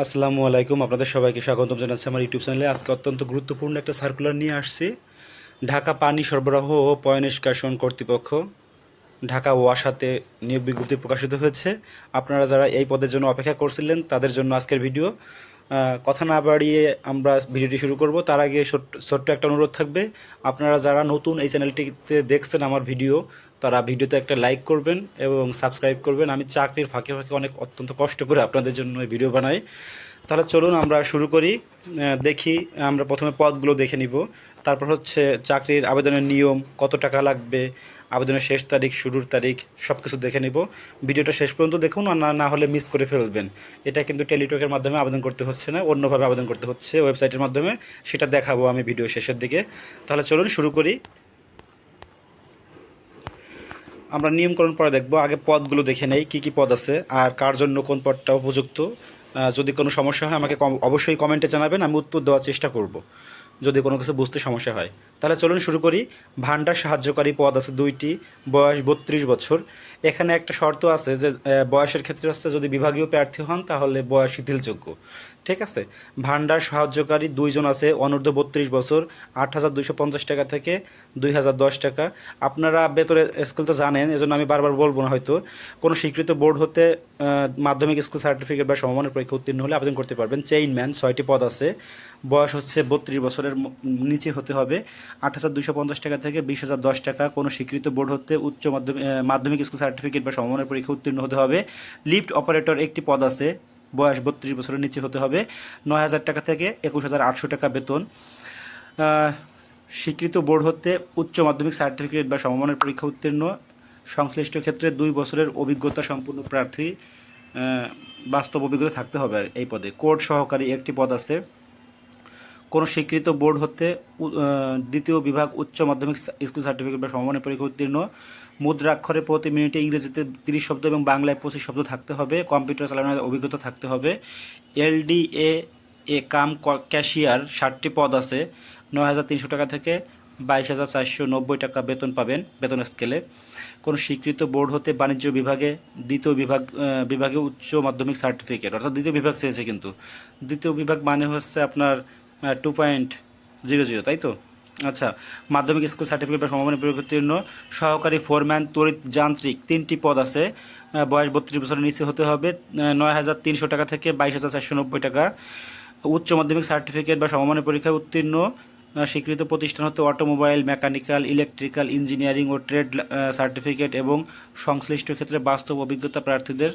আসসালামু আলাইকুম, আপনাদের সবাইকে স্বাগতম জানাচ্ছি আমার ইউটিউব চ্যানেলে। আজকে অত্যন্ত গুরুত্বপূর্ণ একটা সার্কুলার নিয়ে আসছি। ঢাকা পানি সরবরাহ ও পয় নিষ্কাশন কর্তৃপক্ষ ঢাকা ওয়াসাতে নিয়োগ বিজ্ঞপ্তি প্রকাশিত হয়েছে। আপনারা যারা এই পদের জন্য অপেক্ষা করছিলেন তাদের জন্য আজকের ভিডিও। কথা না বাড়িয়ে আমরা ভিডিওটি শুরু করব। তার আগে ছোট্ট একটা অনুরোধ থাকবে, আপনারা যারা নতুন এই চ্যানেলটিতে দেখছেন আমার ভিডিও, তারা ভিডিওতে একটা লাইক করবেন এবং সাবস্ক্রাইব করবেন। আমি চাকরির ফাঁকে ফাঁকে অনেক অত্যন্ত কষ্ট করে আপনাদের জন্য এই ভিডিও বানাই। তাহলে চলুন আমরা শুরু করি। দেখি, আমরা প্রথমে পদগুলো দেখে নিব, তারপর হচ্ছে চাকরির আবেদনের নিয়ম, কত টাকা লাগবে, আবেদনের শেষ তারিখ, শুরুর তারিখ, সব কিছু দেখে নিব। ভিডিওটা শেষ পর্যন্ত দেখুন, আর না হলে মিস করে ফেলবেন। এটা কিন্তু টেলিটকের মাধ্যমে আবেদন করতে হচ্ছে না, অন্যভাবে আবেদন করতে হচ্ছে ওয়েবসাইটের মাধ্যমে। সেটা দেখাবো আমি ভিডিও শেষের দিকে। তাহলে চলুন শুরু করি। আমরা নিয়মকরণ পরে দেখব, আগে পদগুলো দেখে নেই কী কী পদ আছে আর কার জন্য কোন পদটা উপযুক্ত। যদি কোনো সমস্যা হয় আমাকে অবশ্যই কমেন্টে জানাবেন, আমি উত্তর দেওয়ার চেষ্টা করব যদি কোনো কিছু বুঝতে সমস্যা হয়। তাহলে চলুন শুরু করি। ভান্ডার সাহায্যকারী পদ আছে 2টি, বয়স 32 বছর। এখানে একটা শর্ত আছে যে বয়সের ক্ষেত্রে হচ্ছে যদি বিভাগীয় প্রার্থী হন তাহলে বয়স শিথিলযোগ্য। ঠিক আছে। ভান্ডার সাহায্যকারী 2জন আছে, অনূর্ধ্ব 32 বছর, 8,250 টাকা থেকে 2,010 টাকা। আপনারা বেতনের স্কেল তো জানেন, এজন্য আমি বারবার বলবো না হয়তো। কোনো স্বীকৃত বোর্ড হতে মাধ্যমিক স্কুল সার্টিফিকেট বা সমমানের পরীক্ষা উত্তীর্ণ হলে আবেদন করতে পারবেন। চেইনম্যান 6টি পদ আছে, বয়স হচ্ছে 32 বছরের নিচে হতে হবে, 8,250 টাকা থেকে 20,010 টাকা। কোনো স্বীকৃত বোর্ড হতে মাধ্যমিক স্কুল সার্টিফিকেট বা সমমানের পরীক্ষা উত্তীর্ণ হতে হবে। লিফট অপারেটর একটি পদ আছে, বয়স 32 বছরের নিচে হতে হবে, 9,000 টাকা থেকে 21,800 টাকা বেতন। স্বীকৃত বোর্ড হতে উচ্চ মাধ্যমিক সার্টিফিকেট বা সমমানের পরীক্ষা উত্তীর্ণ, সংশ্লিষ্ট ক্ষেত্রে 2 বছরের অভিজ্ঞতা সম্পূর্ণ প্রার্থী, বাস্তব অভিজ্ঞতা থাকতে হবে এই পদে। কোর্ট সহকারী একটি পদ আছে, কোনো স্বীকৃত বোর্ড হতে দ্বিতীয় বিভাগ উচ্চ মাধ্যমিক স্কুল সার্টিফিকেট বা সমমানের পরীক্ষা উত্তীর্ণ, মুদ্রাক্ষরে প্রতি মিনিটে ইংরেজিতে 30 শব্দ এবং বাংলায় 25 শব্দ থাকতে হবে, কম্পিউটার চালানোর অভিজ্ঞতা থাকতে হবে। এলডিএ কাম ক্যাশিয়ার 60টি পদ আছে, 9,300 টাকা থেকে 22,490 টাকা বেতন পাবেন বেতন স্কেলে। কোনো স্বীকৃত বোর্ড হতে বাণিজ্য বিভাগে দ্বিতীয় বিভাগে উচ্চ মাধ্যমিক সার্টিফিকেট, অর্থাৎ দ্বিতীয় বিভাগ চেয়েছে, কিন্তু দ্বিতীয় বিভাগ মানে হচ্ছে আপনার 2.00, তাই তো? আচ্ছা, মাধ্যমিক স্কুল সার্টিফিকেট বা সমমানের পরীক্ষা উত্তীর্ণ, সহকারী ফোরম্যান তড়িৎ যান্ত্রিক 3টি পদ আছে, বয়স 32 বছরের নিচে হতে হবে, 9,300 টাকা থেকে 22,490 টাকা। উচ্চ মাধ্যমিক সার্টিফিকেট বা সমমানের পরীক্ষায় উত্তীর্ণ, স্বীকৃত প্রতিষ্ঠান হতে অটোমোবাইল, মেকানিক্যাল, ইলেকট্রিক্যাল, ইঞ্জিনিয়ারিং ও ট্রেড সার্টিফিকেট এবং সংশ্লিষ্ট ক্ষেত্রে বাস্তব অভিজ্ঞতা প্রার্থীদের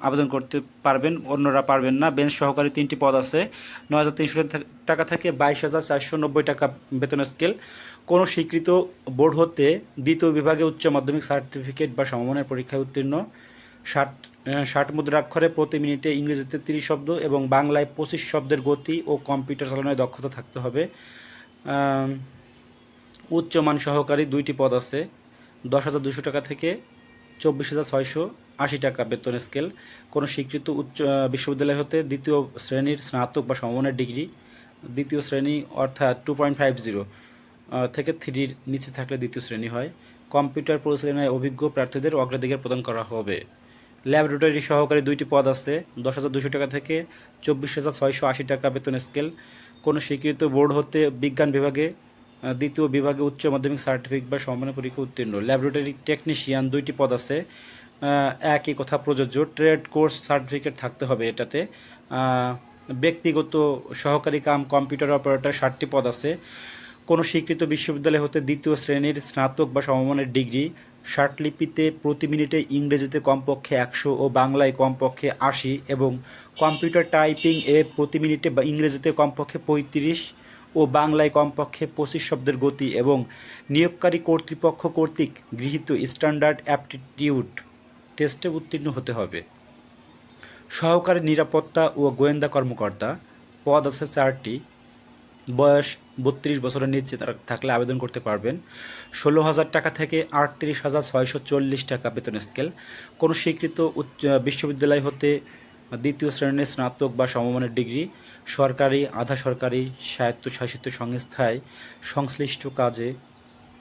আবেদন করতে পারবেন, অন্যরা পারবেন না। বেঞ্চ সহকারী 3টি পদ আছে, 9,300 টাকা থেকে 22,490 টাকা বেতন স্কেল। কোনো স্বীকৃত বোর্ড হতে দ্বিতীয় বিভাগে উচ্চ মাধ্যমিক সার্টিফিকেট বা সমমানের পরীক্ষায় উত্তীর্ণ, 60 মুদ্রাক্ষরে প্রতি মিনিটে ইংরেজিতে 30 শব্দ এবং বাংলায় 25 শব্দের গতি ও কম্পিউটার চালানোয় দক্ষতা থাকতে হবে। উচ্চমান সহকারী 2টি পদ আছে, 10,200 টাকা থেকে 24,680 টাকা বেতন স্কেল। কোনো স্বীকৃত উচ্চ বিশ্ববিদ্যালয় হতে দ্বিতীয় শ্রেণীর স্নাতক বা সমমানের ডিগ্রি, দ্বিতীয় শ্রেণী অর্থাৎ 2.50 থেকে 3-র নিচে থাকলে দ্বিতীয় শ্রেণী হয়। কম্পিউটার পরিচালনায় অভিজ্ঞ প্রার্থীদের অগ্রাধিকার প্রদান করা হবে। ল্যাবরেটরি সহকারী 2টি পদ আছে, 10,200 টাকা থেকে 24,680 টাকা বেতন স্কেল। কোনো স্বীকৃত বোর্ড হতে বিজ্ঞান বিভাগে দ্বিতীয় বিভাগে উচ্চ মাধ্যমিক সার্টিফিকেট বা সমমানের পরীক্ষা উত্তীর্ণ। ল্যাবরেটরি টেকনিশিয়ান 2টি পদ আছে, একই কথা প্রযোজ্য, ট্রেড কোর্স সার্টিফিকেট থাকতে হবে এটাতে। ব্যক্তিগত সহকারী কাম কম্পিউটার অপারেটর 60টি পদ আছে, কোনো স্বীকৃত বিশ্ববিদ্যালয় হতে দ্বিতীয় শ্রেণীর স্নাতক বা সমমানের ডিগ্রি, ষাটলিপিতে প্রতি মিনিটে ইংরেজিতে কমপক্ষে 100 ও বাংলায় কমপক্ষে 80 এবং কম্পিউটার টাইপিং এ প্রতি মিনিটে বা ইংরেজিতে কমপক্ষে 35 ও বাংলায় কমপক্ষে 25 শব্দের গতি এবং নিয়োগকারী কর্তৃপক্ষ কর্তৃক গৃহীত স্ট্যান্ডার্ড অ্যাপটিটিউড টেস্টে উত্তীর্ণ হতে হবে। সহকারী নিরাপত্তা ও গোয়েন্দা কর্মকর্তা পদ আছে 4টি, বয়স 32 বছরের নিচে থাকলে আবেদন করতে পারবেন। 16,000 টাকা থেকে 38,640 টাকা বেতন স্কেল। কোনো স্বীকৃত বিশ্ববিদ্যালয় হতে দ্বিতীয় শ্রেণীর স্নাতক বা সমমানের ডিগ্রি, সরকারি, আধা সরকারি, স্বায়ত্তশাসিত সংস্থায় সংশ্লিষ্ট কাজে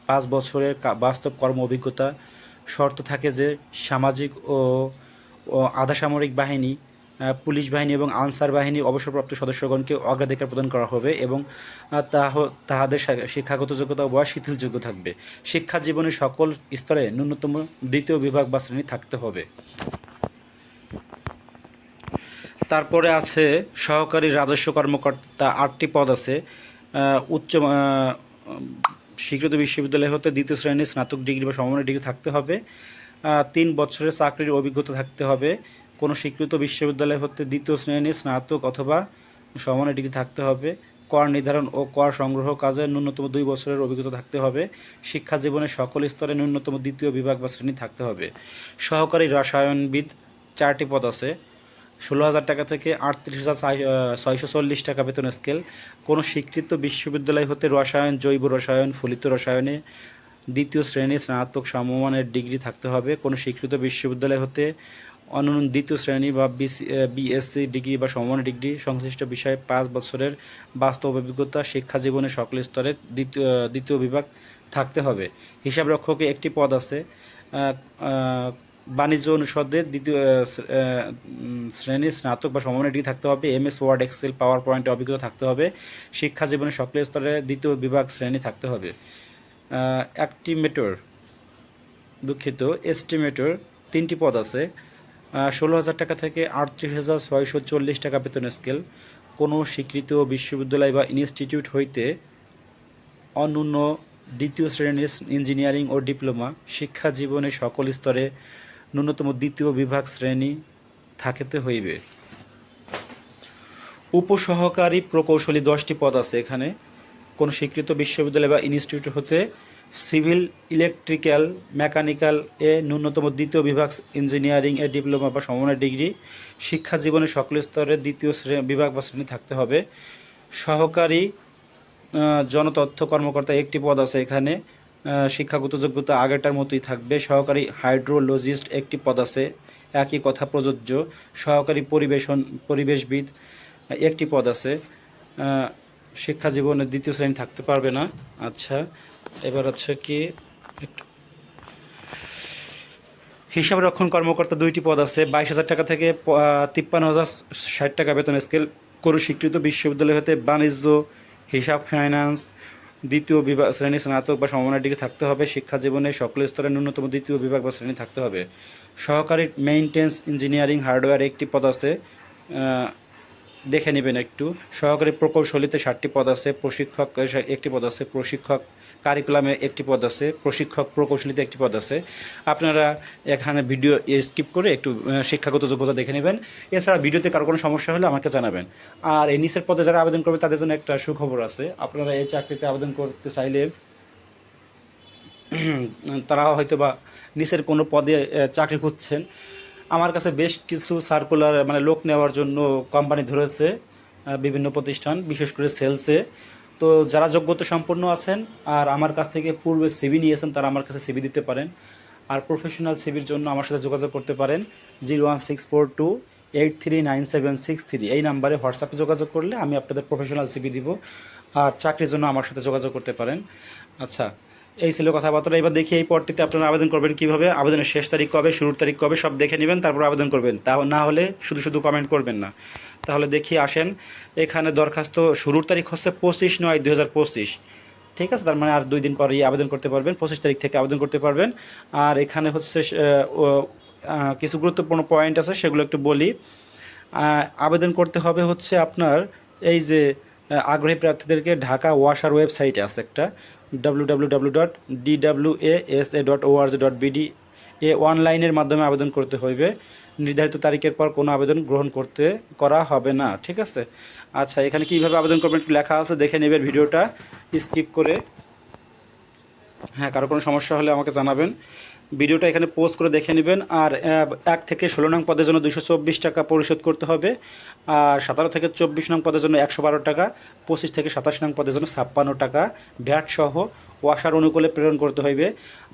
5 বছরের বাস্তব কর্ম অভিজ্ঞতা। শর্ত থাকে যে সামাজিক ও আধা সামরিক বাহিনী পুলিশ বাহিনী এবং আনসার বাহিনী অবসরপ্রাপ্ত সদস্যগণকে অগ্রাধিকার প্রদান করা হবে এবং তাহাদের শিক্ষাগত যোগ্যতা বা শিথিলযোগ্য থাকবে। শিক্ষা জীবনের সকল স্তরে ন্যূনতম দ্বিতীয় বিভাগ বা শ্রেণী থাকতে হবে। তারপরে আছে সহকারী রাজস্ব কর্মকর্তা 8টি পদ আছে। উচ্চ স্বীকৃত বিশ্ববিদ্যালয় হতে দ্বিতীয় শ্রেণীর স্নাতক ডিগ্রি বা সমমানের ডিগ্রি থাকতে হবে। 3 বছরের চাকরির অভিজ্ঞতা থাকতে হবে। কোনো স্বীকৃত বিশ্ববিদ্যালয় হতে দ্বিতীয় শ্রেণীর স্নাতক অথবা সমমানের ডিগ্রি থাকতে হবে। কর নির্ধারণ ও কর সংগ্রহ কাজে ন্যূনতম 2 বছরের অভিজ্ঞতা থাকতে হবে। শিক্ষা জীবনের সকল স্তরে ন্যূনতম দ্বিতীয় বিভাগ বা শ্রেণী থাকতে হবে। সহকারী রসায়নবিদ 4টি পদ আছে। 16,000 টাকা থেকে 38,640 টাকা বেতন স্কেল। কোনো স্বীকৃত বিশ্ববিদ্যালয় হতে রসায়ন, জৈব রসায়ন, ফলিত রসায়নে দ্বিতীয় শ্রেণীর স্নাতক সমমানের ডিগ্রি থাকতে হবে। কোনো স্বীকৃত বিশ্ববিদ্যালয় হতে অনন্য দ্বিতীয় শ্রেণী বা বিএসসি ডিগ্রি বা সমমানের ডিগ্রি সংশ্লিষ্ট বিষয়ে 5 বছরের বাস্তব অভিজ্ঞতা। শিক্ষা জীবনের সকল স্তরে দ্বিতীয় বিভাগ থাকতে হবে। হিসাবরক্ষকে 1টি পদ আছে। বাণিজ্য অনুষদের দ্বিতীয় শ্রেণীর স্নাতক বা সমমানের ডিগ্রি থাকতে হবে। MS ওয়ার্ড, এক্সেল, পাওয়ার পয়েন্টে অভিজ্ঞতা থাকতে হবে। শিক্ষা জীবনের সকল স্তরে দ্বিতীয় বিভাগ শ্রেণী থাকতে হবে। এস্টিমেটর 3টি পদ আছে। 16,000 টাকা থেকে 38,640 টাকা বেতন স্কেল। কোনো স্বীকৃত বিশ্ববিদ্যালয় বা ইনস্টিটিউট হইতে অনন্য দ্বিতীয় শ্রেণীর ইঞ্জিনিয়ারিং ও ডিপ্লোমা। শিক্ষা জীবনের সকল স্তরে ন্যূনতম দ্বিতীয় বিভাগ শ্রেণী থাকিতে হইবে। উপসহকারী প্রকৌশলী 10টি পদ আছে এখানে। কোনো স্বীকৃত বিশ্ববিদ্যালয় বা ইনস্টিটিউট হতে সিভিল, ইলেকট্রিক্যাল, মেকানিক্যাল এ ন্যূনতম দ্বিতীয় বিভাগ ইঞ্জিনিয়ারিং এ ডিপ্লোমা বা সমমানের ডিগ্রি। শিক্ষা জীবনের সকল স্তরে দ্বিতীয় বিভাগ বা শ্রেণী থাকতে হবে। সহকারী জনতথ্য কর্মকর্তা 1টি পদ আছে এখানে। শিক্ষাগত যোগ্যতা আগেরটার মতোই থাকবে। সহকারী হাইড্রোলজিস্ট 1টি পদ আছে, একই কথা প্রযোজ্য। সহকারী পরিবেশবিদ 1টি পদ আছে। শিক্ষা জীবনে দ্বিতীয় শ্রেণী থাকতে পারবে না। আচ্ছা, এবার আছে কি হিসাবরক্ষণ কর্মকর্তা 2টি পদ আছে। 22,000 টাকা থেকে 53,060 টাকা বেতন স্কেল। কোনো স্বীকৃত বিশ্ববিদ্যালয় হতে বাণিজ্য, হিসাব, ফাইন্যান্স দ্বিতীয় বিভাগ শ্রেণী স্নাতক বা সমমানের ডিগ্রি থাকতে হবে। শিক্ষা জীবনে সকল স্তরে ন্যূনতম দ্বিতীয় বিভাগ বা শ্রেণী থাকতে হবে। সহকারী মেইনটেন্স ইঞ্জিনিয়ারিং হার্ডওয়্যার 1টি পদ আছে, দেখে নেবেন একটু। সহকারী প্রকৌশলীতে 7টি পদ আছে। প্রশিক্ষক 1টি পদ আছে। প্রশিক্ষক কারিকুলামে 1টি পদ আছে। প্রশিক্ষক প্রকৌশলীতে 1টি পদ আছে। আপনারা এখানে ভিডিও স্কিপ করে একটু শিক্ষাগত যোগ্যতা দেখে নেবেন। এছাড়া ভিডিওতে কারো কোনো সমস্যা হলে আমাকে জানাবেন। আর এই নিচের পদে যারা আবেদন করবে তাদের জন্য একটা সুখবর আছে। আপনারা এই চাকরিতে আবেদন করতে চাইলে তারা হয়তো বা নিচের কোনো পদে চাকরি খুঁজছেন, আমার কাছে বেশ কিছু সার্কুলার মানে লোক নেওয়ার জন্য কোম্পানি ধরেছে বিভিন্ন প্রতিষ্ঠান, বিশেষ করে সেলসে। তো যারা যোগ্যতা সম্পন্ন আছেন আর আমার কাছ থেকে পূর্বে সিভি নিয়েছেন তারা আমার কাছে সিভি দিতে পারেন। আর প্রফেশনাল সিভির জন্য আমার সাথে যোগাযোগ করতে পারেন 01642839763 এই নাম্বারে হোয়াটসঅ্যাপে যোগাযোগ করলে আমি আপনাদের প্রফেশনাল সিভি দিব। আর চাকরির জন্য আমার সাথে যোগাযোগ করতে পারেন। আচ্ছা, এই ছিল কথাবার্তা। এবার দেখি এই পদটিতে আপনারা আবেদন করবেন কীভাবে, আবেদনের শেষ তারিখ কবে, শুরুর তারিখ কবে, সব দেখে নেবেন, তারপর আবেদন করবেন। তা না হলে শুধু শুধু কমেন্ট করবেন না। তাহলে দেখি আসেন, এখানে দরখাস্ত শুরুর তারিখ হচ্ছে 25/9/2025। ঠিক আছে, তার মানে আর 2 দিন পরেই আবেদন করতে পারবেন। 25 তারিখ থেকে আবেদন করতে পারবেন। আর এখানে হচ্ছে কিছু গুরুত্বপূর্ণ পয়েন্ট আছে, সেগুলো একটু বলি। আবেদন করতে হবে হচ্ছে আপনার এই যে আগ্রহী প্রার্থীদেরকে ঢাকা ওয়াসার ওয়েবসাইটে আছে একটা www.dwasa.org.bd অনলাইনের মাধ্যমে আবেদন করতে হইবে। নির্ধারিত তারিখের পর কোনো আবেদন গ্রহণ করা হবে না। ঠিক আছে। আচ্ছা, এখানে কীভাবে আবেদন করবেন লেখা আছে, দেখে নেবেন ভিডিওটা স্কিপ করে। হ্যাঁ, কারো কোনো সমস্যা হলে আমাকে জানাবেন। ভিডিওটা এখানে পোস্ট করে দেখে নেবেন। আর 1 থেকে 16 নং পদের জন্য 224 টাকা পরিশোধ করতে হবে। আর 17 থেকে 24 নং পদের জন্য 112 টাকা। 25 থেকে 27 নং পদের জন্য 56 টাকা ভ্যাট সহ ওয়াসার অনুকূলে প্রেরণ করতে হইবে।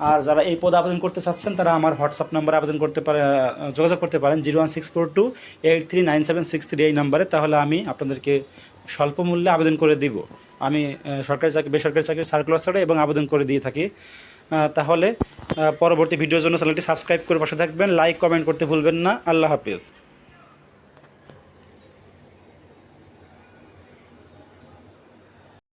আর যারা এই পদে আবেদন করতে চাচ্ছেন তারা আমার হোয়াটসঅ্যাপ নাম্বারে যোগাযোগ করতে পারেন 01642839763 এই নাম্বারে। তাহলে আমি আপনাদেরকে স্বল্প মূল্যে আবেদন করে দিব। আমি সরকারি চাকরি, বেসরকারি চাকরি সার্কুলার ছাড়ে এবং আবেদন করে দিয়ে থাকি। তাহলে পরবর্তী ভিডিওর জন্য চ্যানেলটি সাবস্ক্রাইব করে পাশে থাকবেন, লাইক কমেন্ট করতে ভুলবেন না। আল্লাহ হাফেজ।